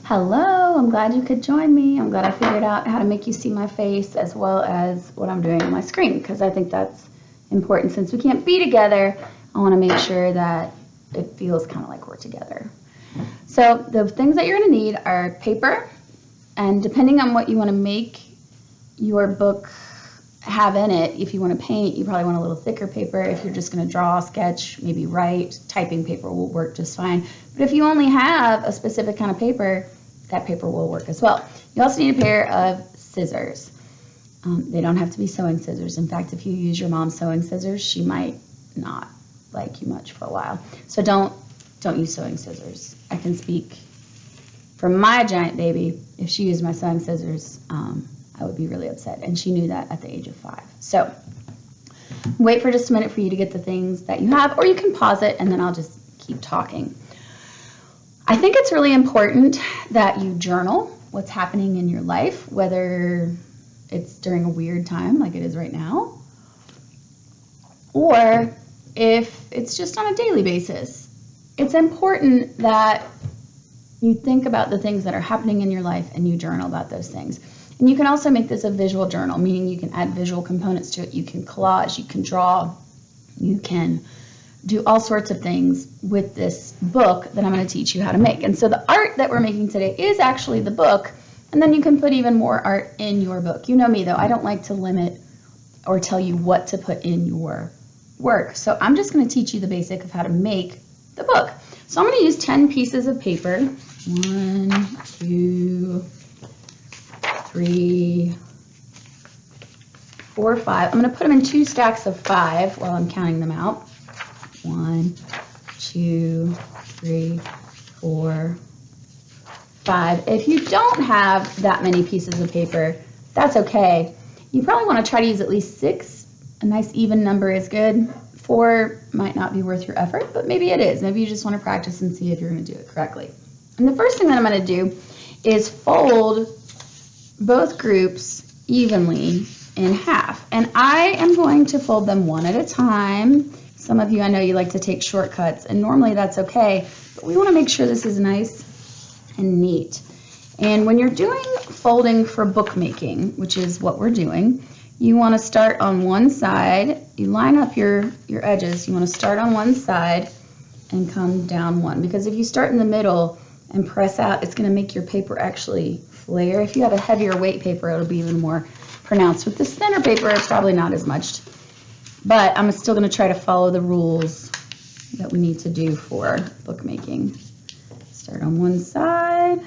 Hello, I'm glad you could join me. I'm glad I figured out how to make you see my face as well as what I'm doing on my screen, because I think that's important. Since we can't be together, I want to make sure that it feels kind of like we're together. So the things that you're going to need are paper, and depending on what you want to make your book have in it, if you want to paint, you probably want a little thicker paper. If you're just going to draw, sketch, maybe write, typing paper will work just fine. But if you only have a specific kind of paper, that paper will work as well. You also need a pair of scissors. They don't have to be sewing scissors. In fact, if you use your mom's sewing scissors, she might not like you much for a while. So don't use sewing scissors. I can speak for my giant baby. If she used my sewing scissors, I would be really upset, and she knew that at the age of 5. So wait for just a minute for you to get the things that you have, or you can pause it and then I'll just keep talking. I think it's really important that you journal what's happening in your life, whether it's during a weird time like it is right now, or if it's just on a daily basis. It's important that you think about the things that are happening in your life and you journal about those things. And you can also make this a visual journal, meaning you can add visual components to it. You can collage, you can draw, you can do all sorts of things with this book that I'm going to teach you how to make. And so the art that we're making today is actually the book, and then you can put even more art in your book. You know me though, I don't like to limit or tell you what to put in your work. So I'm just going to teach you the basic of how to make the book. So I'm going to use 10 pieces of paper. 1, 2, 3, 4, 5. I'm going to put them in 2 stacks of 5 while I'm counting them out. 1, 2, 3, 4, 5. If you don't have that many pieces of paper, that's okay. You probably want to try to use at least 6. A nice even number is good. 4 might not be worth your effort, but maybe it is. Maybe you just want to practice and see if you're going to do it correctly. And the first thing that I'm going to do is fold both groups evenly in half. And I am going to fold them one at a time. Some of you, I know you like to take shortcuts, and normally that's okay, but we want to make sure this is nice and neat. And when you're doing folding for bookmaking, which is what we're doing, you want to start on one side. You line up your edges. You want to start on one side and come down one, because if you start in the middle and press out, it's going to make your paper actually flare. If you have a heavier weight paper, it'll be even more pronounced. With this thinner paper, it's probably not as much. But I'm still going to try to follow the rules that we need to do for bookmaking. Start on one side,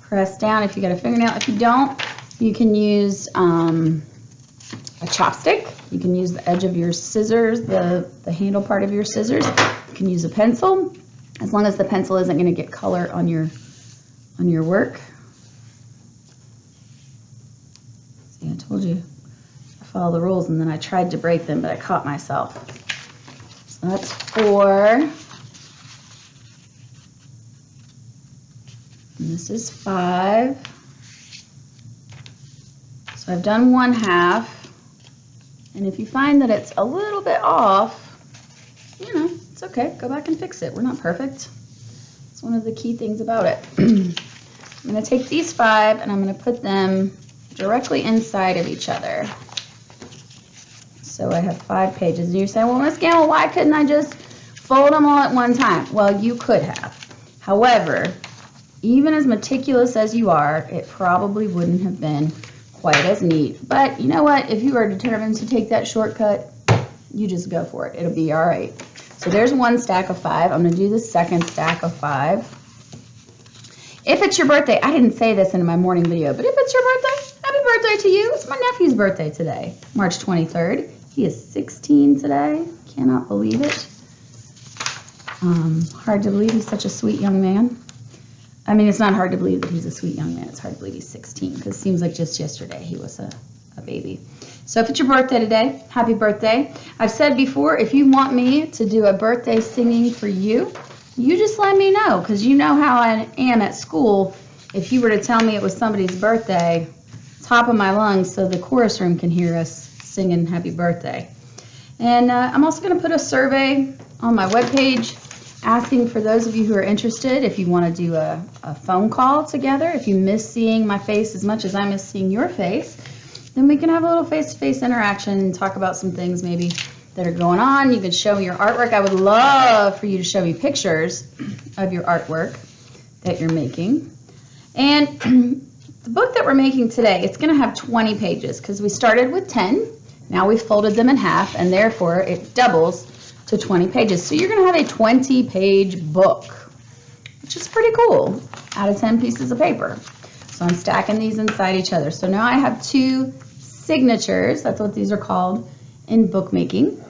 press down if you got a fingernail. If you don't, you can use a chopstick. You can use the edge of your scissors, the handle part of your scissors. You can use a pencil, as long as the pencil isn't going to get color on your work. See, I told you. Follow the rules, and then I tried to break them, but I caught myself. So that's 4. And this is 5. So I've done 1/2. And if you find that it's a little bit off, you know, it's okay. Go back and fix it. We're not perfect. It's one of the key things about it. I'm going to take these 5 and I'm going to put them directly inside of each other. So I have 5 pages. And you're saying, well, Miss Gamble, why couldn't I just fold them all at one time? Well, you could have. However, even as meticulous as you are, it probably wouldn't have been quite as neat. But you know what? If you are determined to take that shortcut, you just go for it. It'll be all right. So there's 1 stack of 5. I'm going to do the second stack of 5. If it's your birthday, I didn't say this in my morning video, but if it's your birthday, happy birthday to you. It's my nephew's birthday today, March 23rd. He is 16 today. Cannot believe it. Hard to believe he's such a sweet young man. I mean, it's not hard to believe that he's a sweet young man. It's hard to believe he's 16, because it seems like just yesterday he was a baby. So if it's your birthday today, happy birthday. I've said before, if you want me to do a birthday singing for you, you just let me know, because you know how I am at school. If you were to tell me it was somebody's birthday, top of my lungs so the chorus room can hear us singing happy birthday. And I'm also going to put a survey on my webpage. asking for those of you who are interested, if you want to do a phone call together, if you miss seeing my face as much as I miss seeing your face, then we can have a little face-to-face interaction and talk about some things maybe that are going on. You can show me your artwork. I would love for you to show me pictures of your artwork that you're making. And the book that we're making today, it's going to have 20 pages because we started with 10. Now we've folded them in half, and therefore it doubles to 20 pages. So you're going to have a 20-page book, which is pretty cool, out of 10 pieces of paper. So I'm stacking these inside each other. So now I have 2 signatures, that's what these are called in bookmaking.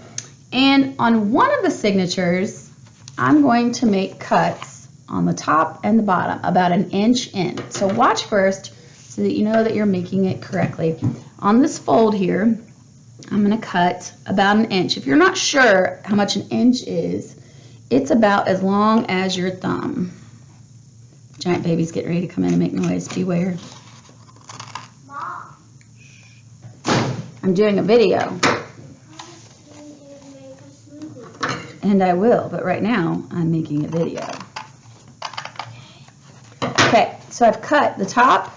And on one of the signatures, I'm going to make cuts on the top and the bottom, about 1 inch in. So watch first so that you know that you're making it correctly. On this fold here, I'm going to cut about 1 inch. If you're not sure how much 1 inch is, it's about as long as your thumb. Giant baby's getting ready to come in and make noise. Beware. Mom. I'm doing a video. And I will, but right now I'm making a video. Okay, so I've cut the top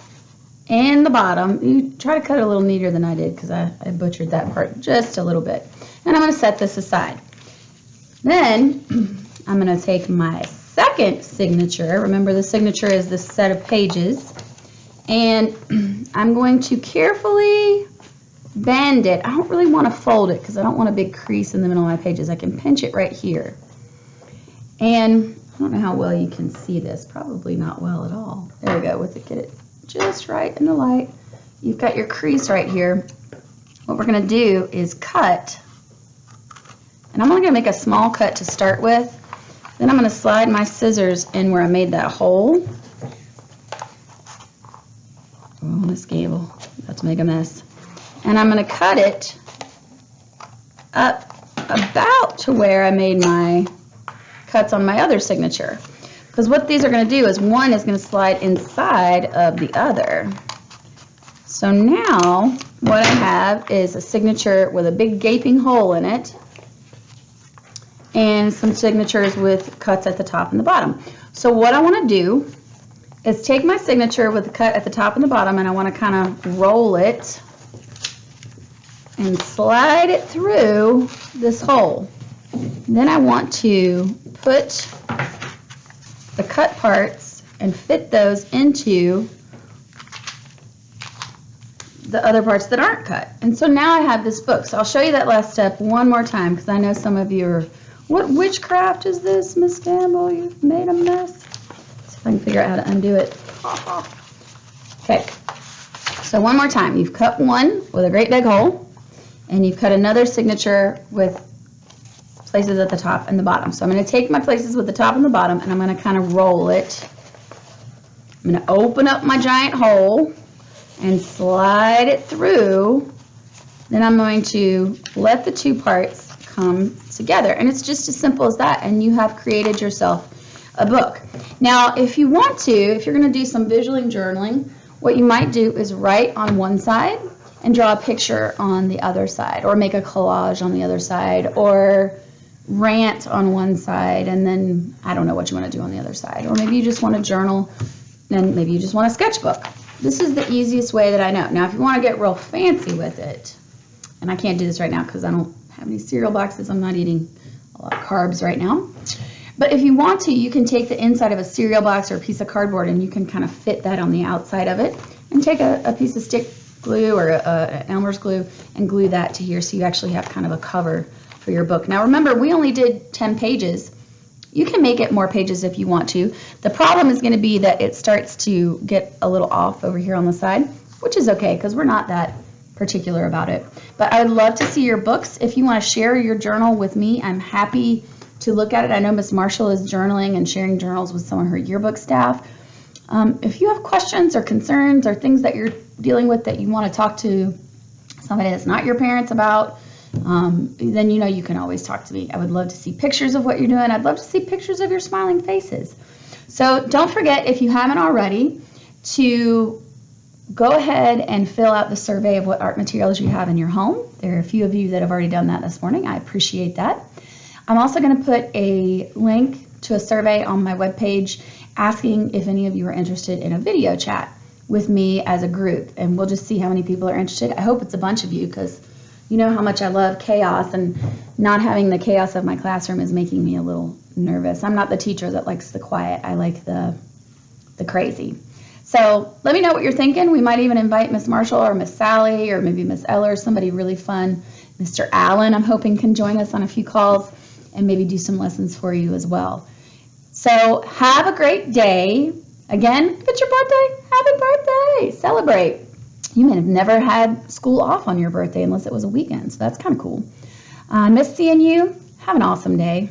and the bottom. You try to cut it a little neater than I did because I butchered that part just a little bit. And I'm going to set this aside. Then I'm going to take my second signature. Remember, the signature is this set of pages. And I'm going to carefully bend it. I don't really want to fold it because I don't want a big crease in the middle of my pages. I can pinch it right here. And I don't know how well you can see this. Probably not well at all. There we go. With it, get it just right in the light. You've got your crease right here. What we're going to do is cut. And I'm only going to make a small cut to start with. Then I'm going to slide my scissors in where I made that hole. Oh, Miss Gable, about to make a mess. And I'm going to cut it up about to where I made my cuts on my other signature. Because what these are going to do is one is going to slide inside of the other. So now what I have is a signature with a big gaping hole in it and some signatures with cuts at the top and the bottom. So what I want to do is take my signature with the cut at the top and the bottom, and I want to kind of roll it and slide it through this hole. Then I want to put the cut parts and fit those into the other parts that aren't cut. And so now I have this book. So I'll show you that last step one more time because I know some of you are, what witchcraft is this, Miss Gamble? You've made a mess. See if I can figure out how to undo it. Okay, so one more time. You've cut one with a great big hole, and you've cut another signature with places at the top and the bottom. So I'm going to take my places with the top and the bottom, and I'm going to kind of roll it. I'm going to open up my giant hole and slide it through. Then I'm going to let the two parts come together. And it's just as simple as that, and you have created yourself a book. Now, if you want to, if you're going to do some visual journaling, what you might do is write on one side and draw a picture on the other side, or make a collage on the other side, or rant on one side, and then I don't know what you want to do on the other side. Or maybe you just want to journal, and maybe you just want a sketchbook. This is the easiest way that I know. Now, if you want to get real fancy with it, and I can't do this right now because I don't have any cereal boxes, I'm not eating a lot of carbs right now. But if you want to, you can take the inside of a cereal box or a piece of cardboard, and you can kind of fit that on the outside of it, and take a piece of stick glue or Elmer's glue and glue that to here, so you actually have kind of a cover for your book. Now remember, we only did 10 pages. You can make it more pages if you want to. The problem is going to be that it starts to get a little off over here on the side, which is okay because we're not that particular about it. But I would love to see your books. If you want to share your journal with me, I'm happy to look at it. I know Miss Marshall is journaling and sharing journals with some of her yearbook staff. If you have questions or concerns or things that you're dealing with that you want to talk to somebody that's not your parents about, then you know you can always talk to me. I would love to see pictures of what you're doing. I'd love to see pictures of your smiling faces. So don't forget, if you haven't already, to go ahead and fill out the survey of what art materials you have in your home. There are a few of you that have already done that this morning. I appreciate that. I'm also going to put a link to a survey on my webpage asking if any of you are interested in a video chat with me as a group, and we'll just see how many people are interested. I hope it's a bunch of you, because you know how much I love chaos, and not having the chaos of my classroom is making me a little nervous. I'm not the teacher that likes the quiet. I like the crazy. So let me know what you're thinking. We might even invite Miss Marshall or Miss Sally or maybe Miss Eller, somebody really fun. Mr. Allen, I'm hoping, can join us on a few calls and maybe do some lessons for you as well. So have a great day. Again, if it's your birthday, happy birthday. Celebrate. You may have never had school off on your birthday unless it was a weekend, so that's kind of cool. Miss seeing you. Have an awesome day.